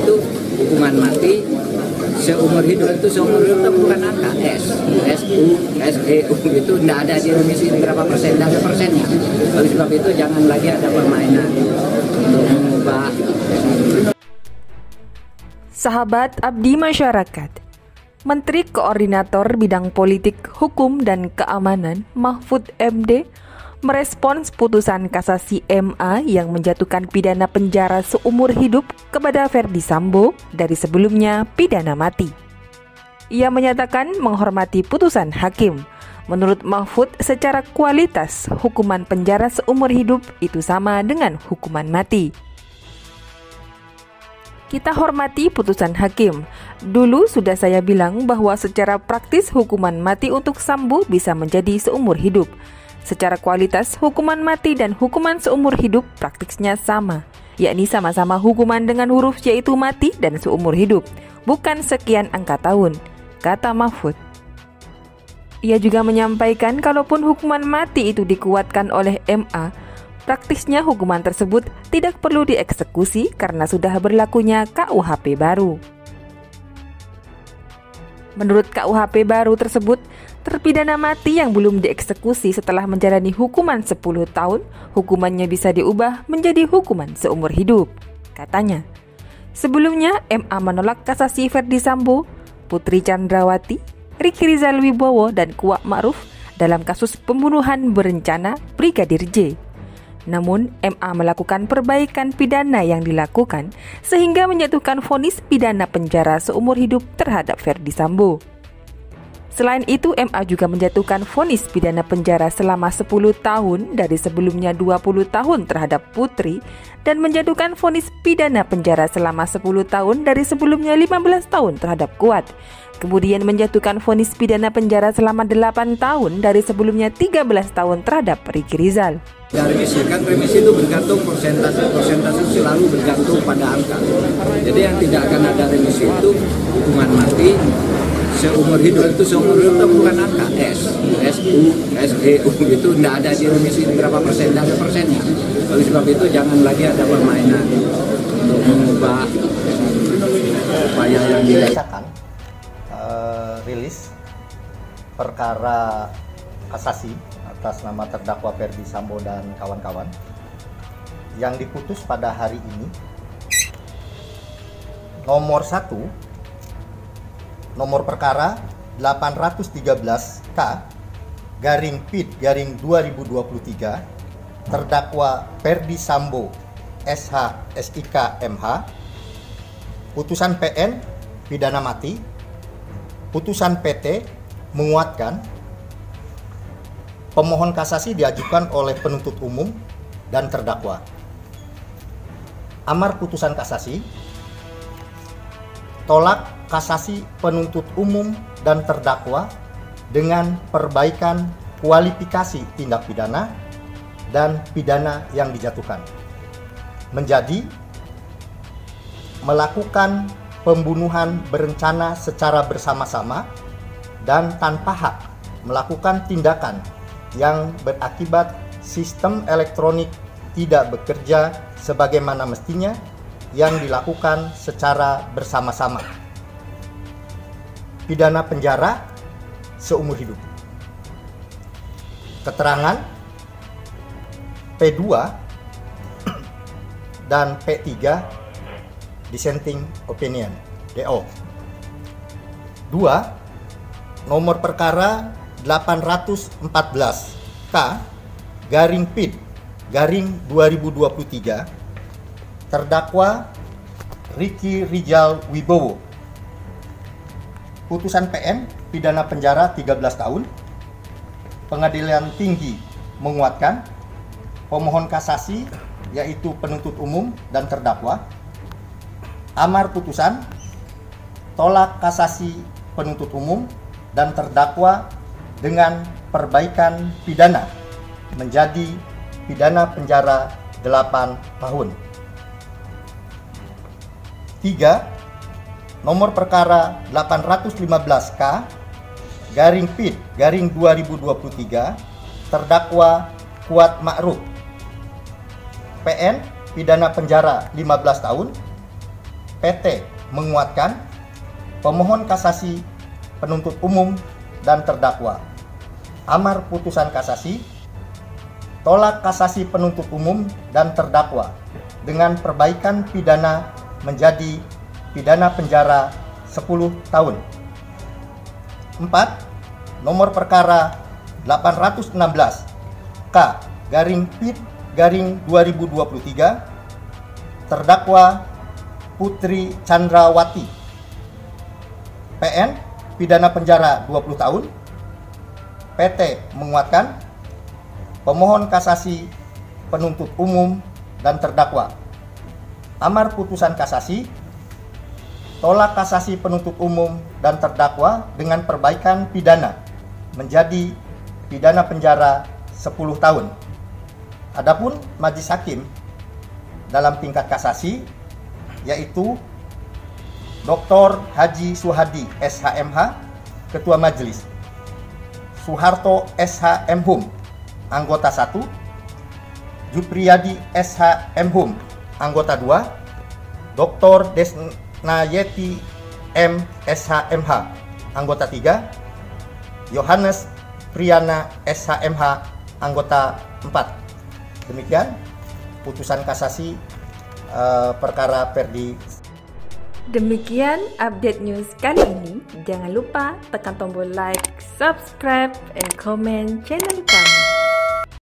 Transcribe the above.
itu hukuman mati seumur hidup. Itu seumur hidup itu bukan angka SU itu tidak ada di remisi berapa persen, tidak ada persennya. Oleh sebab itu jangan lagi ada permainan untuk mengubah. Sahabat Abdi Masyarakat, Menteri Koordinator Bidang Politik, Hukum, dan Keamanan Mahfud MD merespons putusan kasasi MA yang menjatuhkan pidana penjara seumur hidup kepada Ferdi Sambo dari sebelumnya pidana mati. Ia menyatakan menghormati putusan hakim. Menurut Mahfud, secara kualitas hukuman penjara seumur hidup itu sama dengan hukuman mati. Kita hormati putusan hakim. Dulu sudah saya bilang bahwa secara praktis hukuman mati untuk Sambo bisa menjadi seumur hidup. Secara kualitas, hukuman mati dan hukuman seumur hidup praktisnya sama, yakni sama-sama hukuman dengan huruf yaitu mati dan seumur hidup, bukan sekian angka tahun, kata Mahfud. Ia juga menyampaikan kalaupun hukuman mati itu dikuatkan oleh MA, praktisnya hukuman tersebut tidak perlu dieksekusi karena sudah berlakunya KUHP baru. Menurut KUHP baru tersebut, terpidana mati yang belum dieksekusi setelah menjalani hukuman 10 tahun, hukumannya bisa diubah menjadi hukuman seumur hidup, katanya. Sebelumnya, MA menolak kasasi Ferdi Sambo, Putri Chandrawati, Ricky Rizal Wibowo, dan Kuat Ma'ruf dalam kasus pembunuhan berencana Brigadir J. Namun, MA melakukan perbaikan pidana yang dilakukan sehingga menjatuhkan vonis pidana penjara seumur hidup terhadap Ferdi Sambo. Selain itu, MA juga menjatuhkan vonis pidana penjara selama 10 tahun dari sebelumnya 20 tahun terhadap Putri dan menjatuhkan vonis pidana penjara selama 10 tahun dari sebelumnya 15 tahun terhadap Kuat. Kemudian menjatuhkan vonis pidana penjara selama 8 tahun dari sebelumnya 13 tahun terhadap Ricky Rizal. Ya, remisi itu bergantung persentase selalu bergantung pada angka. Jadi yang tidak akan ada remisi itu hukuman mati seumur hidup. Itu seumur hidup itu bukan angka SU itu tidak ada di remisi berapa persen, tidak ada persennya. Oleh sebab itu jangan lagi ada permainan untuk mengubah upaya yang dilakukan. Rilis perkara kasasi atas nama terdakwa Ferdi Sambo dan kawan-kawan yang diputus pada hari ini nomor 1 nomor perkara 813K garing PID garing 2023 terdakwa Ferdi Sambo SH SIK MH, putusan PN pidana mati, putusan PT menguatkan, pemohon kasasi diajukan oleh penuntut umum dan terdakwa. Amar putusan kasasi, tolak kasasi penuntut umum dan terdakwa dengan perbaikan kualifikasi tindak pidana dan pidana yang dijatuhkan, menjadi melakukan pembunuhan berencana secara bersama-sama dan tanpa hak melakukan tindakan yang berakibat sistem elektronik tidak bekerja sebagaimana mestinya yang dilakukan secara bersama-sama. Pidana penjara seumur hidup. Keterangan P2 dan P3 dissenting opinion DO. 2. Nomor perkara 814K garing PID garing 2023 terdakwa Ricky Rizal Wibowo. Putusan PN pidana penjara 13 tahun. Pengadilan Tinggi menguatkan, pemohon kasasi yaitu penuntut umum dan terdakwa. Amar putusan, tolak kasasi penuntut umum dan terdakwa dengan perbaikan pidana menjadi pidana penjara 8 tahun. 3. Nomor perkara 815K garing PID garing 2023 terdakwa Kuat Ma'ruf. PN pidana penjara 15 tahun. PT menguatkan pemohon kasasi, penuntut umum, dan terdakwa. Amar putusan kasasi, tolak kasasi penuntut umum dan terdakwa dengan perbaikan pidana menjadi pidana penjara 10 tahun. 4. Nomor perkara 816 K/PIT/2023 terdakwa Putri Chandrawati PN pidana penjara 20 tahun. PT menguatkan pemohon kasasi, penuntut umum, dan terdakwa. Amar putusan kasasi, tolak kasasi penuntut umum dan terdakwa dengan perbaikan pidana menjadi pidana penjara 10 tahun. Adapun majelis hakim dalam tingkat kasasi yaitu Dr. Haji Suhadi SHMH, Ketua Majelis, Soeharto SH.M.Hum, Anggota 1, Jupriyadi SH.M.Hum, Anggota 2, Dr. Desnayeti M. SH.M.H, Anggota 3, Yohanes Priyana SH.M.H, Anggota 4. Demikian putusan kasasi perkara Perdi. Demikian update news kali ini. Jangan lupa tekan tombol like, subscribe, and comment channel kami.